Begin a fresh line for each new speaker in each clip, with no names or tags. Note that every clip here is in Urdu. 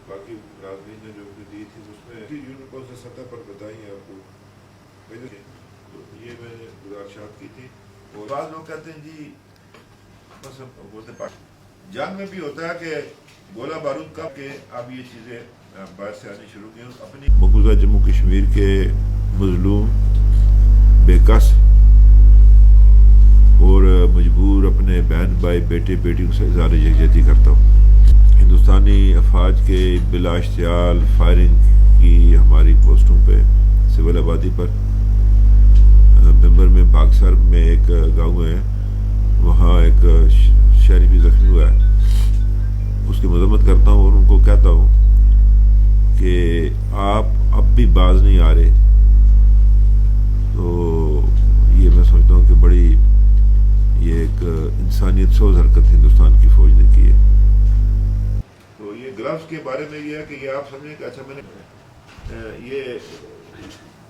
باقی ناظرین نے جو دی تھی اس میں یونین کون سے سطح پر بتائی ہیں آپ کو، تو یہ میں نے گزارشات کی تھی. اور بعض لوگ کہتے ہیں جی بس بولتے جنگ میں بھی ہوتا ہے کہ گولہ بارود کا کہ اب یہ چیزیں باہر سے آنی شروع کی اپنی مقبوضہ جموں کشمیر کے مظلوم بے کس اور مجبور اپنے بہن بھائی بیٹے بیٹیوں سے اظہار یکجہتی کرتا ہوں. ہندوستانی افواج کے بلا اشتعال فائرنگ کی ہماری پوسٹوں پہ سول آبادی پر ممبر میں باکسر میں ایک گاؤں ہے، وہاں ایک شہری بھی زخمی ہوا ہے. اس کی مذمت کرتا ہوں اور ان کو کہتا ہوں کہ آپ اب بھی باز نہیں آ رہے، تو یہ میں سمجھتا ہوں کہ بڑی یہ ایک انسانیت سوز حرکت ہندوستان کی فوج نے کی ہے. تو یہ گلفز کے بارے میں یہ ہے کہ یہ آپ سمجھیں کہ اچھا میں نے یہ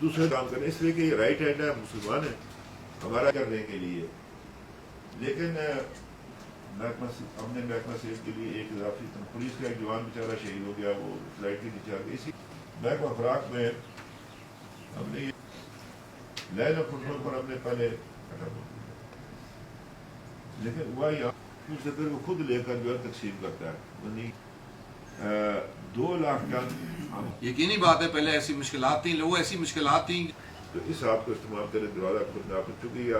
دوسرے کام کرنے اس لیے کہ یہ رائٹ ہینڈ ہے، مسلمان ہے ہمارا کرنے کے لیے، لیکن ہم نے محکمہ صحت کے لیے ایک اضافی پولیس کا ایک جوان بیچارہ شہید ہو گیا، وہ فلائٹ کے نیچے آ گئی. اسی محکمہ خوراک میں ہم نے لائن آف کنٹرول پر ہم نے پہلے لیکن ہوا یہاں صدر کو خود لے کر جو ہے تقسیم کرتا ہے. 2 لاکھ ٹن
یقینی بات ہے پہلے ایسی مشکلات تھیں، لوگ ایسی مشکلات تھیں
تو اس آپ کو استعمال کریں دروازہ کھلنا، چونکہ